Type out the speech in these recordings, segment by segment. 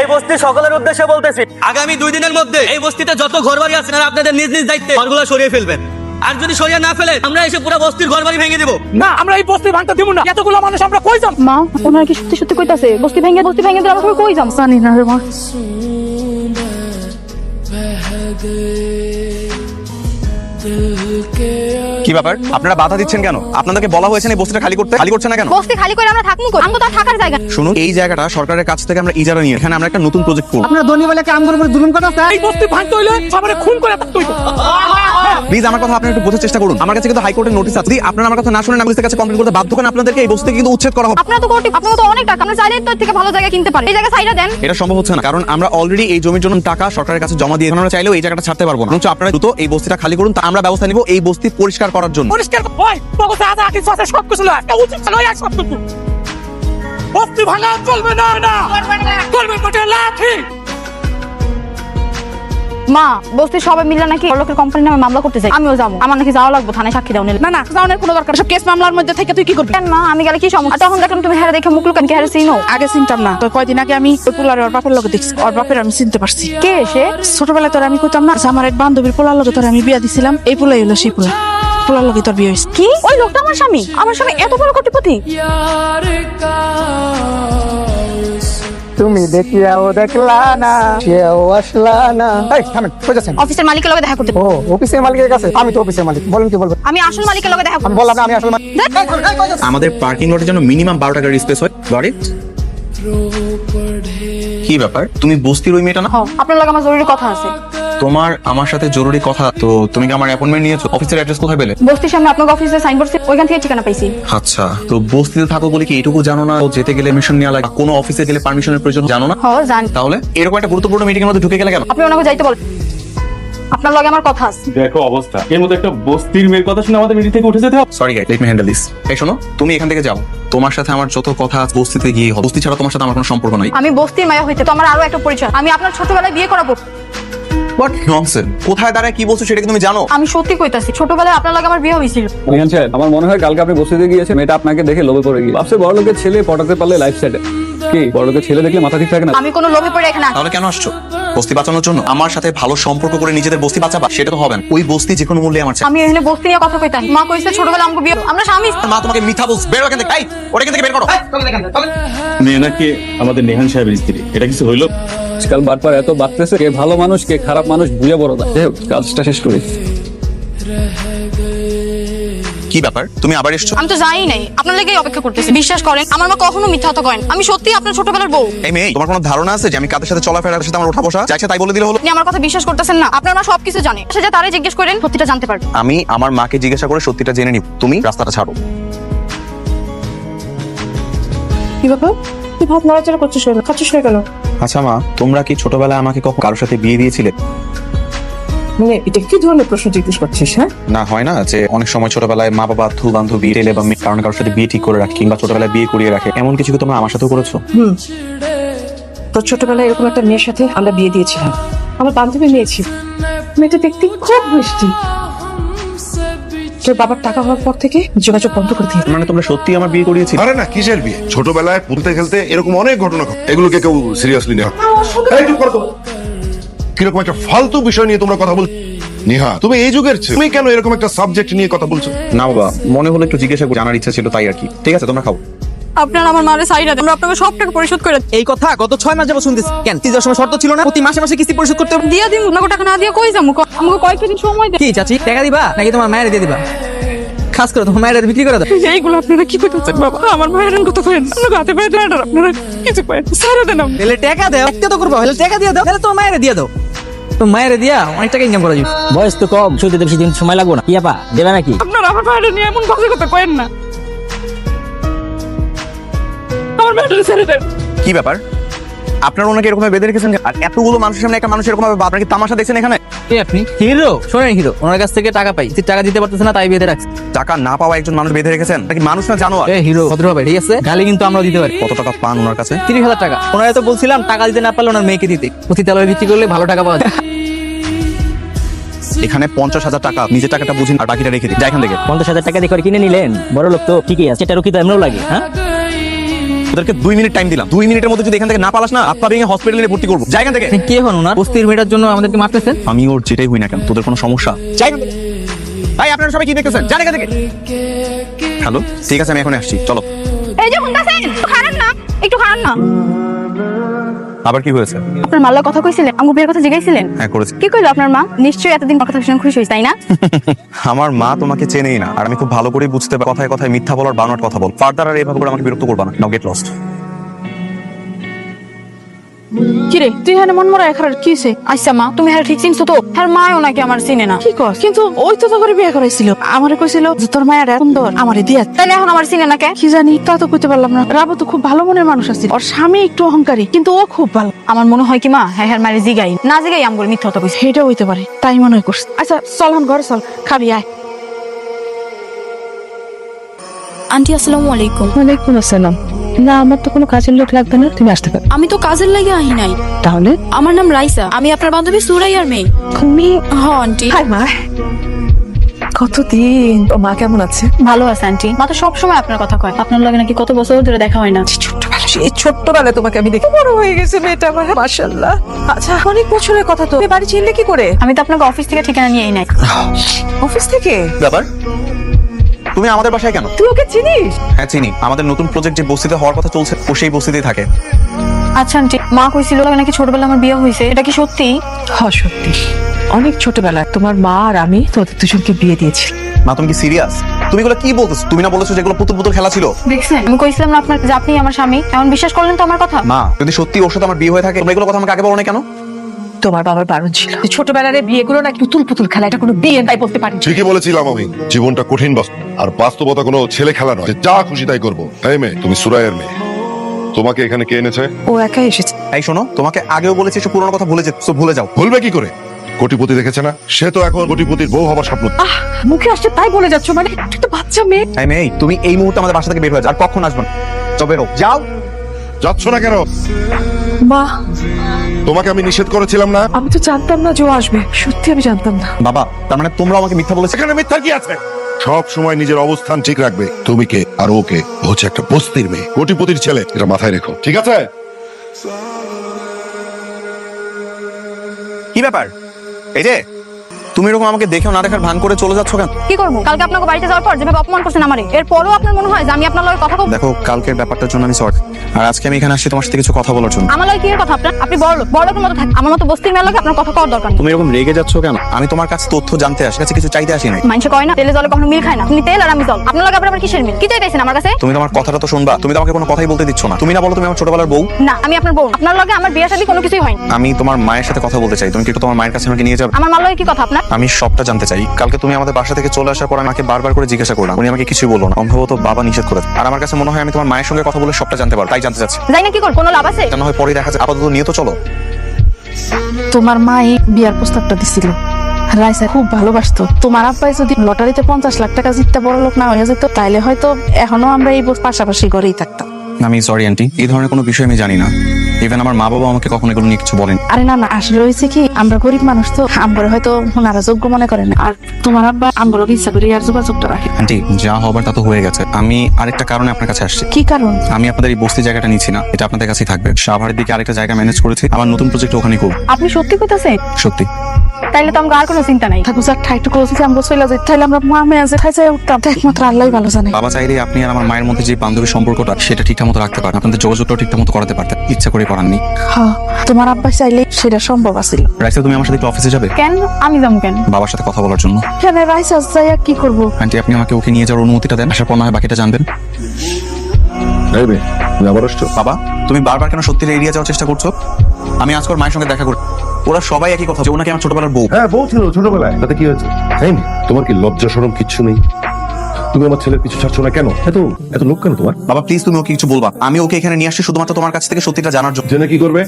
এই বস্তির সকলের উদ্দেশ্যে বলতেছি, আগামী 2 দিনের মধ্যে এই বস্তিতে যত ঘরবাড়ি আছে না আপনাদের নিজ নিজ দায়িত্বে ঘরগুলো সরিয়ে ফেলবেন। আর যদি সরিয়ে না ফেলে আমরা এসে পুরো বস্তির ঘরবাড়ি ভেঙে দেব। না, আমরা এই বস্তি ভাঙতে দেব না। এতগুলো মানুষ আমরা কই যাব? মা, ওনারা কি সত্যি সত্যি কইতাছে বস্তি ভেঙে দিলে আমরা কই যাব? জানি না রে মা। কি ব্যাপার, আপনারা বাধা দিচ্ছেন কেন? আপনাদেরকে বলা হয়েছে এই বস্তিটা খালি করছে না কেন? বস্তি খালি করে আমরা থাকমু কই? আমগো তো থাকার জায়গা। শুনুন, এই জায়গাটা সরকারের কাছ থেকে আমরা ইজারা নিয়ে এখানে আমরা একটা নতুন প্রজেক্ট করব। আপনারা ধনী বলে কি আমগোর উপর জুলুম করতে? এই বস্তি ভাঙতে হইলে সবারে খুন করে থাকতে হইতো। প্লিজ আমার কথা আপনারা একটু বোঝার চেষ্টা করুন। আমার কাছে কিন্তু হাইকোর্টের নোটিশ আছে। যদি আপনারা আমার কথা না শুনেন, পুলিশের কাছে কমপ্লেইন করতে বাধ্য করেন, আপনাদেরকে এই বস্তি কিন্তু উচ্ছেদ করা হবে। আপনারা তো অনেক টাকা, আমরা চাইলে তো এর থেকে ভালো জায়গা কিনতে পারি। এই জায়গা সাইডা দেন। এটা সম্ভব হচ্ছে না, কারণ আমরা অলরেডি এই জমির জন্য টাকা সরকারের কাছে জমা দিয়ে আমরা চাইলেও এই জায়গাটা ছাড়তে পারবো না। আপনারা দ্রুত এই বস্তিটা খালি করুন, তা আমরা ব্যবস্থা নিব এই বস্তি পরিষ্কার করার জন্য। পরিষ্কার কই? তোকে যা যা কিছু আছে সব কিছু লয়। একটা উচিত লয় আর সব কিছু। বস্তি ভাঙা চলবে না। চলবে কোটে লাঠি। মা, বস্তির সবাই মিলে নাকি লোকের কোম্পানি নামে মামলা করতে চাই। আমিও যাবো। আমার নাকি যাওয়া লাগবে থানায় সাক্ষী দাও নিলে। না, যাওয়ার কোনো দরকার। সব কেস মামলার মধ্যে থেকে তুই কি করবি? কেন মা, আমি গেলে কি সমস্যা? তখন দেখলাম তুমি হেরে দেখে মুখ লুকান, কি হেরে চিনো? আগে চিনতাম না তো, কয়দিন আগে আমি ওই পোলারে ওর বাপের লগে দেখছি। ওর বাপের আমি চিনতে পারছি। কে সে? ছোটবেলায় তোর আমি কইতাম না আমার এক বান্ধবীর পোলার লগে তোর আমি বিয়া দিছিলাম। এই পোলাই হলো সেই পোলার লগে তোর বিয়ে হয়েছে। কি ওই লোকটা আমার স্বামী? আমার স্বামী এত বড় কোটিপতি? তুমি দেখিয়াও দেখলা না, সেও আসলা না। এই থামেন, কই যাচ্ছেন? অফিসের মালিকের লগে দেখা করতে। ও, অফিসের মালিকের কাছে? আমি তো অফিসের মালিক, বলেন কি বলবেন? আমি আসল মালিকের লগে দেখা আমি করব। বললাম না আমি আসল মালিক। আমাদের পার্কিং লটের জন্য মিনিমাম 12 টাকার স্পেস হয়। Got it? কি ব্যাপার, তুমি বস্তির ওই মেয়েটা না? আপনার লগে আমার জরুরি কথা আছে। তোমার আমার সাথে জরুরি কথা? তো তুমি কি আমার অ্যাপয়েন্টমেন্ট নিয়েছো? অফিসের অ্যাড্রেস কোথায় পেলে? বস্তির সামনে আপনার অফিসে সাইনবোর্ড ছিল, ওইখান থেকে ঠিকানা পাইছি। আচ্ছা, তো বস্তিতে থাকো বলে কি এটুকু জানো না ও যেতে গেলে পারমিশন নেওয়া লাগে? কোনো অফিসে গেলে পারমিশনের প্রয়োজন জানো না? জানি। তাহলে এরকম একটা গুরুত্বপূর্ণ মিটিং এর মধ্যে ঢুকে গেলে কেন? আপনি ওনাকে যাইতে বলেন, আপনার লগে আমার কথা আছে। দেখো অবস্থা, এর মধ্যে একটা বস্তির মেয়ের কথা শুনে আমাদের মিটিং থেকে উঠে যেতে হবে। Sorry guys, let me handle this. এই শোনো, তুমি এখান থেকে যাও। তোমার সাথে আমার যত কথা আছে বস্তিতে গিয়ে হবে। বস্তি ছাড়া তোমার সাথে আমার কোনো সম্পর্ক নাই। আমি বস্তির মায়া হইতে তো আমার আরো একটা পরিচয়। আমি আপনার ছোটবেলায় বিয়ে করাবো। What nonsense! কোথায় দাঁড়ায় কি বলছো সেটা কি তুমি জানো? আমি সত্যি কইতাছি, ছোটবেলায় আপনার লগে আমার বিয়ে হয়েছিল। রিহান সাহেব, আমার মনে হয় কালকে আপনি বস্তিতে গিয়েছেন, মেয়েটা আপনাকে দেখে লোভে পড়ে গিয়ে ভাবছে বড় লোকের ছেলে পটাতে পারলে লাইফ সেট। কি বড় লোকের ছেলে দেখলে মাথা ঠিক থাকে না? আমি কোনো লোভে পড়ে এখানে আসি। তাহলে কেন আসছো? বস্তি বাঁচানোর জন্য? আমার সাথে ভালো সম্পর্ক করে নিজেদের বস্তি বাঁচাবা? সেটা তো হবে না। ওই বস্তি যে কোনো মূল্যে আমার চাই। আমি এখানে বস্তি নিয়ে কথা কইতাম। মা কইছে ছোটবেলায় আমাকে বিয়ে, আমরা স্বামী। মা তোমাকে মিথ্যা বলছ। বের এখান থেকে। এই, ওটা এখান থেকে বের করো। মেয়ে নাকি আমাদের নেহান সাহেবের স্ত্রী, এটা কিছু হইলো? আজকাল বারবার এত বাড়তেছে, কে ভালো মানুষ কে খারাপ মানুষ বুঝে বড় দেয়। যাই হোক, কাজটা শেষ করি। কি ব্যাপার, তুমি আবার এসছো? আমি তো যাই নাই, আপনার লাগেই অপেক্ষা করতেছি। বিশ্বাস করেন, আমার মা কখনো মিথ্যা কথা করেন। আমি সত্যি আপনার ছোটবেলার বউ। এই মেয়ে, তোমার কোনো ধারণা আছে যে আমি কাদের সাথে চলাফেরার সাথে আমার ওঠা বসা চাইছে তাই বলে দিলে হলো? আপনি আমার কথা বিশ্বাস করতেছেন না। আপনার মা সবকিছু জানে। সে যে তারে জিজ্ঞেস করেন, সত্যিটা জানতে পারবে। আমি আমার মাকে জিজ্ঞাসা করে সত্যিটা জেনে নিব। তুমি রাস্তাটা ছাড়ো। কি ব্যাপার? তুই ভাত নড়াচড়া করছিস কেন? খাচ্ছিস না কেন? আচ্ছা মা, তোমরা কি ছোটবেলায় আমাকে কখন কারোর সাথে বিয়ে দিয়েছিলে? মানে এটা কি ধরনের প্রশ্ন জিজ্ঞেস করছিস? হ্যাঁ, না হয় না যে অনেক সময় ছোটবেলায় মা বাবা বন্ধু বান্ধবী ছেলে বা মেয়ে কারণ কারোর সাথে বিয়ে ঠিক করে রাখে, কিংবা ছোটবেলায় বিয়ে করিয়ে রাখে। এমন কিছু কি তোমরা আমার সাথেও করেছো? তোর ছোটবেলায় এরকম একটা মেয়ের সাথে আমরা বিয়ে দিয়েছিলাম। আমার বান্ধবী মেয়ে ছিল, মেয়েটা দেখতে খুব মিষ্টি। তোর বাবার টাকা হওয়ার পর থেকে যোগাযোগ বন্ধ করে দিয়ে। মানে তোমরা সত্যি আমার বিয়ে করিয়েছিলে? আরে না, কিসের বিয়ে? ছোটবেলায় পুলতে খেলতে এরকম অনেক ঘটনা ঘটে, এগুলোকে কেউ সিরিয়াসলি নেয়? কিরকম একটা ফালতু বিষয় নিয়ে তোমরা কথা বল। নিহা, তুমি এই যুগের ছেলে, তুমি কেন এরকম একটা সাবজেক্ট নিয়ে কথা বলছো? না বাবা, মনে হলো একটু জিজ্ঞাসা করে জানার ইচ্ছা ছিল তাই আর কি। ঠিক আছে, তোমরা খাও। আপনার আমার মারে সাইডা দেন, আমরা আপনাকে সব টাকা পরিশোধ করে এই কথা গত 6 মাস যাবত শুনতেছি। কেন কি যাওয়ার সময় শর্ত ছিল না প্রতি মাসে মাসে কিস্তি পরিশোধ করতে হবে? দিয়া দিন। আপনাকে টাকা না দিয়ে কই যাবো? আমাকে কয়েকদিন সময় দেন। কি চাচি, টাকা দিবা নাকি তোমার মায়ের দিয়ে দিবা? খাস করে তোমার মায়ের বিক্রি করে দাও। এইগুলো আপনারা কি করতেছেন বাবা? আমার মায়ের কথা করেন, আপনারা হাতে পায়ে দাঁড়ান, আপনারা কিছু করেন, সারা দেন। তাহলে টাকা দাও, একটা তো করবো, তাহলে টাকা দিয়ে দাও, তাহলে তোমার মায়ের দিয়ে দাও। তো মায়ের দিয়া অনেক টাকা ইনকাম করা যাবে। বয়স তো কম, শুধু বেশি দিন সময় লাগবে না। কি আপা দেবে নাকি? আপনারা আমার মায়ের নিয়ে এমন বাজে কথা করেন না। আমার মায়ের ছেড়ে দেন। কি ব্যাপার, আপনারা ওনাকে এরকম বেঁধে রেখেছেন? আর এতগুলো মানুষের সামনে একটা মানুষ এরকম ভাবে আপনারা কি তামাশা দেখছেন এখানে? কে আপনি? হিরো? শোনেন হিরো, ওনার কাছ থেকে টাকা পাই, টাকা দিতে পারতেছে না তাই বেঁধে রাখছে। টাকা না পাওয়া একজন মানুষ বেঁধে রেখেছেন? নাকি মানুষ না জানো? এ হিরো ভদ্র হবে, ঠিক আছে? গালি কিন্তু আমরা দিতে পারি। কত টাকা পান ওনার কাছে? 30,000 টাকা। ওনারা তো বলছিলাম টাকা দিতে না পারলে ওনার মেয়েকে দিতে। প্রতি তেলয় বিক্রি করলে ভালো টাকা পাওয়া যায়। এখানে 50,000 টাকা, নিজের টাকাটা বুঝিন আর বাকিটা রেখে দিন। যা এখান থেকে। 50,000 টাকা দিয়ে করে কিনে নিলেন, বড় লোক তো ঠিকই আছে, এটা রুকি তো এমনও লাগে। হ্যাঁ, ওদেরকে 2 মিনিট টাইম দিলাম, 2 মিনিটের মধ্যে যদি এখান থেকে না পালাস না, আপা ভেঙে হসপিটালে ভর্তি করবো। জায়গা থেকে কি এখন ওনার বস্তির মেয়েটার জন্য আমাদেরকে মারতেছেন? আমি ওর যেটাই হই না কেন, তোদের কোনো সমস্যা? জায়গা থেকে ভাই, আপনারা সবাই কি দেখতেছেন? জায়গা থেকে। হ্যালো, ঠিক আছে আমি এখন আসছি, চলো। এই যে শুনতাছেন, একটু খারাপ না। আবার কি হয়েছে? আপনার মাল্লার কথা কইছিলেন, আমগো বিয়ের কথা জিগাইছিলেন? হ্যাঁ করেছি। কি কইলো আপনার মা? নিশ্চয়ই এতদিন কথা শুনে খুশি হইছে, তাই না? আমার মা তোমাকে চেনেই না, আর আমি খুব ভালো করে বুঝতে পারি কথায় কথায় মিথ্যা বলার বানোয়াট কথা বল। ফার্দার আর এভাবে করে আমাকে বিরক্ত করবা না। নাও গেট লস্ট। কিরে তুই এখানে মন মরা এখানে কি হইছে? আচ্ছা মা, তুমি হ্যাঁ ঠিক চিনছো তো? হ্যাঁ মাও নাকি আমার চিনে না? কি কর? কিন্তু ওই তো করে বিয়ে করাইছিল, আমারে কইছিল যে তোর মায়ের সুন্দর, আমারে দিয়া। তাহলে এখন আমার চিনে না কে? কি জানি, তা তো কইতে পারলাম না। রাবু তো খুব ভালো মনের মানুষ আছে, ওর স্বামী একটু অহংকারী, কিন্তু ও খুব ভালো। আমার মনে হয় কি মা, হ্যাঁ হ্যাঁ মারে জিগাই না, জিগাই আমগো মিথ্যা কথা কইছে। সেটা হইতে পারে, তাই মনে হয় করছে। আচ্ছা চল হন ঘরে চল, খাবি আয়। আন্টি আসসালামু আলাইকুম। ওয়ালাইকুম আসসালাম। না, আমার তো কোনো কাজের লোক লাগবে না, তুমি আসতে পারো। আমি তো কাজের লাগে আহি নাই। তাহলে আমার নাম রাইসা, আমি আপনার বান্ধবী সুরাইয়ার মেয়ে। তুমি? হ্যাঁ আন্টি। হাই মা, কতদিন। ও মা কেমন আছে? ভালো আছে আন্টি। মা তো সবসময় আপনার কথা কয়, আপনার লাগে নাকি কত বছর ধরে দেখা হয় না। এই ছোট্টবেলায় তোমাকে আমি দেখি, বড় হয়ে গেছে মেয়েটা আমার, মাশাআল্লাহ। আচ্ছা অনেক বছরের কথা তো, তুমি বাড়ি চিনলে কি করে? আমি তো আপনাকে অফিস থেকে ঠিকানা নিয়েই নাই। অফিস থেকে? ব্যাপার, তুমি আমাদের বাসায় কেন? তুই ওকে চিনিস? হ্যাঁ চিনি, আমাদের নতুন প্রজেক্ট যে বস্তিতে হওয়ার কথা চলছে, ও সেই বস্তিতেই থাকে। আচ্ছা আন্টি, মা কইছিল নাকি ছোটবেলায় আমার বিয়ে হয়েছে, এটা কি সত্যি? হ্যাঁ সত্যি, অনেক ছোটবেলায় তোমার মা আর আমি তোদের দুজনকে বিয়ে দিয়েছি। মা তুমি কি সিরিয়াস? তুমি এগুলো কি বলতেছো? তুমি না বলেছো যেগুলো পুতুল পুতুল খেলা ছিল? দেখছেন, আমি কইছিলাম না আপনার যে আপনি আমার স্বামী, এমন বিশ্বাস করলেন তো আমার কথা? মা যদি সত্যি ওর সাথে আমার বিয়ে হয়ে থাকে, তুমি এগুলো কথা আমাকে আগে বলো না কেন? তোমার বাবার বারণ ছিল, ছোটবেলার বিয়েগুলো না পুতুল পুতুল খেলা, এটা কোনো বিয়ে তাই বলতে পারি। ঠিকই বলেছিলাম আমি, জীবনটা কঠিন বাস্তব, আর বাস্তবতা কোনো ছেলে খেলা নয় যে যা খুশি তাই করবো। এই মেয়ে, তুমি সুরাইয়ের মেয়ে, তোমাকে এখানে কে এনেছে? ও একাই এসেছে। এই শোনো, তোমাকে আগেও বলেছি সব পুরনো কথা ভুলে যেতে, ভুলে যাও। ভুলবে কি করে? কোটিপতি দেখেছে না? সে তো এখন কোটিপতির বউ হবার স্বপ্ন। মুখে আসছে তাই বলে যাচ্ছ, মানে তুই তো বাচ্চা মেয়ে। এই মেয়ে, তুমি এই মুহূর্তে আমাদের বাসা থেকে বের হয়ে যাও, আর কখন আসবে না। চল বেরো, যাও। যাচ্ছ না কেন? মা, তোমাকে আমি নিষেধ করেছিলাম না? আমি তো জানতাম না যে ও আসবে, সত্যি আমি জানতাম না। বাবা, তার মানে তোমরা আমাকে মিথ্যা বলেছো? সেখানে মিথ্যা কি আছে? সব সময় নিজের অবস্থান ঠিক রাখবে। তুমি কে আর ওকে? ও হচ্ছে একটা বস্তির মেয়ে, কোটিপতির ছেলে, এটা মাথায় রেখো, ঠিক আছে? কি ব্যাপার? এই যে তুমি এরকম আমাকে দেখেও না দেখার ভান করে চলে যাচ্ছ কেন? কি করবো? কালকে আপনাকে বাড়িতে যাওয়ার পর যেভাবে অপমান করছেন আমারে, এরপরও আপনার মনে হয় যে আমি আপনার লগে কথা বলবো? দেখো, কালকের ব্যাপারটার জন্য আমি সরি, আর আজকে আমি এখানে আসছি তোমার সাথে কিছু কথা বলার জন্য। আমার লগে কি এর কথা আপনার? আপনি বড় লোক, বড় লোকের মতো থাকেন, আমার মতো বস্তির মেয়ের লগে আপনার কথা কওয়ার দরকার নেই। তুমি এরকম রেগে যাচ্ছ কেন? আমি তোমার কাছে তথ্য জানতে আসি, কাছে কিছু চাইতে আসি নাই। মানুষে কয় না তেলে জলে কখনো মিল খায় না, তুমি তেল আর আমি জল, আপনার লগে আবার কিসের মিল? কি চাইতেছেন আমার কাছে? তুমি তোমার কথাটা তো শুনবা, তুমি তো আমাকে কোনো কথাই বলতে দিচ্ছ না। তুমি না বলো তুমি আমার ছোটবেলার বউ। না, আমি আপনার বউ। আপনার লগে আমার বিয়ে শাদী কোনো কিছুই হয়নি। আমি তোমার মায়ের সাথে কথা বলতে চাই, তুমি কি একটু তোমার মায়ের কাছে আমাকে নিয়ে যাবে? আমার মার লগে কি কথা আপনার? আমি সবটা জানতে চাই। কালকে তুমি আমাদের বাসা থেকে চলে আসার পর আমাকে বারবার করে জিজ্ঞাসা করলাম, উনি আমাকে কিছুই বললো না। সম্ভবত বাবা নিষেধ করেছে, আর আমার কাছে মনে হয় আমি তোমার মায়ের সঙ্গে কথা বলে সবটা জানতে পারবো, তাই জানতে চাচ্ছি। যাই না কি কর, কোনো লাভ আছে? কেন হয় পরে দেখা যায়, আপাতত নিয়ে তো চলো। তোমার মা এই বিয়ার প্রস্তাবটা দিছিল, রাইসা খুব ভালোবাসতো। তোমার আব্বাই যদি লটারিতে 50 লাখ টাকা জিততে বড় লোক না হয়ে যেত, তাইলে হয়তো এখনো আমরা এই পাশাপাশি ঘরেই থাকতাম। আমি সরি আন্টি, এই ধরনের কোনো বিষয় আমি জানি না। ইভেন আমার মা বাবা আমাকে কখনো এগুলো নিয়ে কিছু বলেন। আরে না না, আসলে হয়েছে কি, আমরা গরিব মানুষ তো, আমরা হয়তো ওনারা যোগ্য মনে করেন, আর তোমার আব্বা আমরা ইচ্ছা করি আর যোগাযোগটা রাখে। আন্টি, যা হবার তা তো হয়ে গেছে। আমি আরেকটা কারণে আপনার কাছে আসছি। কি কারণ? আমি আপনাদের এই বস্তি জায়গাটা নিচ্ছি না, এটা আপনাদের কাছেই থাকবে। সাভারের দিকে আরেকটা জায়গা ম্যানেজ করেছি, আমার নতুন প্রজেক্ট ওখানে করব। আপনি সত্যি কইতাছেন? সত্যি। তাইলে তো আমাকে আর কোনো চিন্তা নাই। থাকু স্যার, ঠাই একটু ক্লোজ হচ্ছে, আমরা চলে যাই, তাইলে আমরা মা মেয়ে আছে খাইছে উঠতাম, একমাত্র আল্লাহই ভালো জানে। বাবা চাইলে আপনি আর আমার মায়ের মধ্যে যে বান্ধবী সম্পর্কটা, সেটা ঠিকঠাক মতো রাখতে পারেন, আপনাদের যোগাযোগটাও ঠিকঠাক মতো করাতে পারতেন, ইচ্ছা করে করাননি। হ্যাঁ, তোমার আব্বা চাইলে সেটা সম্ভব আছিল। রাইসা, তুমি আমার সাথে একটু অফিসে যাবে? কেন? আমি যাবো কেন? বাবার সাথে কথা বলার জন্য। কেন রাইসা যাইয়া কি করবো? আন্টি, আপনি আমাকে ওকে নিয়ে যাওয়ার অনুমতিটা দেন, আসার পর না হয় বাকিটা জানবেন। তুমি আবার আসছো? বাবা, তুমি বারবার কেন সত্যির এড়িয়ে যাওয়ার চেষ্টা করছো? আমি আজকের মায়ের সঙ্গে দেখা করি, ওরা সবাই একই কথা, যে ওনাকে আমার ছোটবেলার বউ। হ্যাঁ, বউ ছিল ছোটবেলায়, তাতে কি হয়েছে? তাই না? তোমার কি লজ্জা শরম কিচ্ছু নেই? তুমি আমার ছেলের কিছু ছাড়ছো না কেন? এত এত লোক কেন তোমার? বাবা প্লিজ, তুমি ওকে কিছু বলবা। আমি ওকে এখানে নিয়ে আসছি শুধুমাত্র তোমার কাছ থেকে সত্যিটা জানার জন্য। জেনে কি করবে?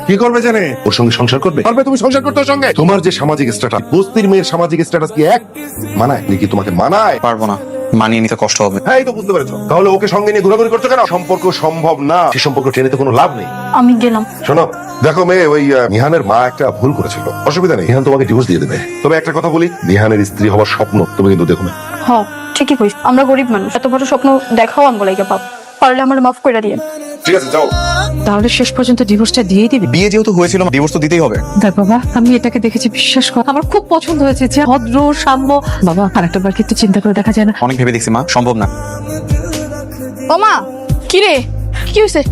কি করবে জেনে? ওর সঙ্গে সংসার করবে? পারবে তুমি সংসার করতে ওর সঙ্গে? তোমার যে সামাজিক স্ট্যাটাস, বস্তির মেয়ের সামাজিক স্ট্যাটাস কি এক মানায় নাকি? তোমাকে মানায়? পারবো না, মানিয়ে নিতে কষ্ট হবে। হ্যাঁ, এই তো বুঝতে পেরেছো। তাহলে ওকে সঙ্গে নিয়ে ঘোরাঘুরি করছো কেন? সম্পর্ক সম্ভব না, সে সম্পর্ক টেনে তো কোনো লাভ নেই। আমি গেলাম। শোনো, দেখো মেয়ে, ওই নিহানের মা একটা ভুল করেছিল, অসুবিধা নেই, নিহান তোমাকে ডিভোর্স দিয়ে দেবে। তবে একটা কথা বলি, নিহানের স্ত্রী হওয়ার স্বপ্ন তুমি কিন্তু দেখো না। হ, ঠিকই কইস, আমরা গরিব মানুষ, এত বড় স্বপ্ন দেখাও আমগো লাইগা পাপ। পারলে আমার মাফ কইরা দিয়ে। ঠিক আছে যাও। তাহলে শেষ পর্যন্ত ডিভোর্সটা দিয়েই দিবি? বিয়ে যেহেতু হয়েছিল ডিভোর্স তো দিতেই হবে। দেখ বাবা, আমি এটাকে দেখেছি, বিশ্বাস কর আমার খুব পছন্দ হয়েছে, যে ভদ্র সাম্য। বাবা আরেকটা বার কিন্তু চিন্তা করে দেখা যায় না? অনেক ভেবে দেখছি মা, সম্ভব না। ও মা, কি রে, কি হয়েছে?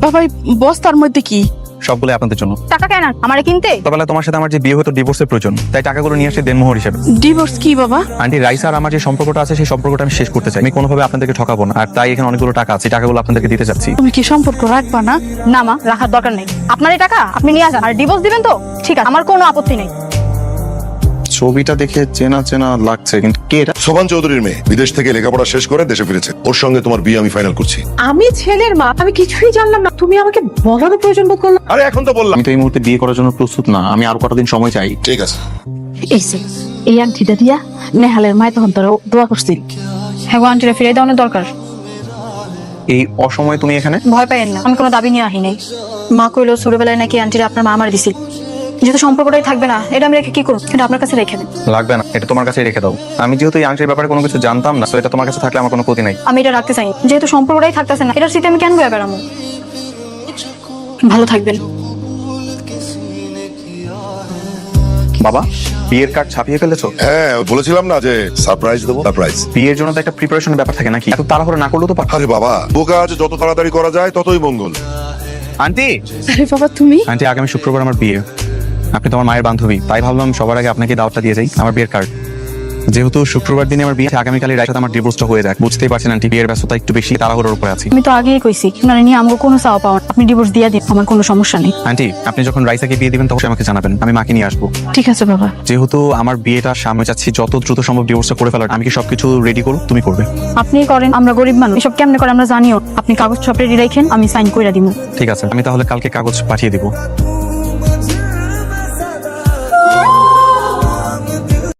বাবা এই বস্তার মধ্যে কি? সবগুলো আপনাদের জন্য। টাকা কেন আমারে কিনতে? তবে তোমার সাথে আমার যে বিয়ে হতো ডিভোর্সের প্রয়োজন, তাই টাকাগুলো নিয়ে আসে দেনমোহর হিসেবে। ডিভোর্স কি বাবা? আন্টি, রাইসা আর আমার যে সম্পর্কটা আছে সেই সম্পর্কটা আমি শেষ করতে চাই। আমি কোনোভাবে আপনাদেরকে ঠকাবো না, আর তাই এখানে অনেকগুলো টাকা আছে, টাকাগুলো আপনাদেরকে দিতে চাচ্ছি। তুমি কি সম্পর্ক রাখবা না? না মা, রাখার দরকার নেই। আপনার এই টাকা আপনি নিয়ে আসেন, আর ডিভোর্স দিবেন তো ঠিক আছে, আমার কোনো আপত্তি নেই। ছবিটা দেখে চেনা চেনা লাগছে, কিন্তু কে এটা? শোভান চৌধুরীর মেয়ে, বিদেশ থেকে লেখাপড়া শেষ করে দেশে ফিরেছে। ওর সঙ্গে তোমার বিয়ে আমি ফাইনাল করছি। আমি ছেলের মা, আমি কিছুই জানলাম না, তুমি আমাকে বলারও প্রয়োজন বোধ করলে? আরে এখন তো বললাম। আমি তো এই মুহূর্তে বিয়ে করার জন্য প্রস্তুত না, আমি আরো কতদিন সময় চাই। ঠিক আছে। এই আংটিটা দিয়া নেহালের মায় তখন তোর দোয়া করছিল। হ্যাঁ গো, আন্টিরা ফিরে দেওয়ানোর দরকার। এই অসময়ে তুমি এখানে? ভয় পাইয়েন না, আমি কোনো দাবি নিয়ে আহি নাই। মা কইলো ছোটবেলায় নাকি আন্টিরা আপনার মা আমার দিছিল, যেহেতু সম্পর্কটাই থাকবে না, এটা আমি রেখে কি করব? এটা আপনার কাছে রেখে দেন। লাগবে না, এটা তোমার কাছে রেখে দাও। আমি যেহেতু এই আংটির ব্যাপারে কোনো কিছু জানতাম না, তো এটা তোমার কাছে থাকলে আমার কোনো ক্ষতি নাই। আমি এটা রাখতে চাই, যেহেতু সম্পর্কটাই থাকতেছে না, এটার স্মৃতি আমি কেন বয়ে বেড়াবো? ভালো থাকবেন। বাবা, বিয়ের কার্ড ছাপিয়ে ফেলেছো? হ্যাঁ, বলেছিলাম না যে সারপ্রাইজ দেবো। সারপ্রাইজ। বিয়ের জন্য তো একটা প্রিপারেশনের ব্যাপার থাকে নাকি? এত তাড়াহুড়ো না করলেও তো পারো। আরে বাবা, বোকা কাজ যত তাড়াতাড়ি করা যায় ততই মঙ্গল। আন্টি, আরে বাবা তুমি? আন্টি, আগামী শুক্রবার আমার বিয়ে। আপনি তোমার মায়ের বান্ধবী, তাই ভাবলাম সবার আগে আপনাকে দাওয়াতটা দিয়ে যাই। আমার বিয়ের কার্ড, যেহেতু শুক্রবার দিনে আমার বিয়ে, আগামীকালই রাইসাত আমার ডিভোর্সটা হয়ে যায়। বুঝতেই পারছেন আন্টি, বিয়ের ব্যস্ততা একটু বেশি, তাড়াহুড়োর উপরে আছি। আমি তো আগেই কইছি মানে নিয়ে আমাকে কোনো চাওয়া পাওয়া না। আপনি ডিভোর্স দিয়ে দিন, আমার কোনো সমস্যা নেই। আন্টি, আপনি যখন রাইসাকে বিয়ে দিবেন তখন আমাকে জানাবেন, আমি মাকে নিয়ে আসবো। ঠিক আছে বাবা। যেহেতু আমার বিয়েটা সামনে যাচ্ছি, যত দ্রুত সম্ভব ডিভোর্সটা করে ফেলার। আমি কি সবকিছু রেডি করব? তুমি করবে? আপনি করেন, আমরা গরিব মানুষ, এসব কেমনে করে আমরা জানিও। আপনি কাগজ সব রেডি রাখেন, আমি সাইন কইরা দিব। ঠিক আছে, আমি তাহলে কালকে কাগজ পাঠিয়ে দিব।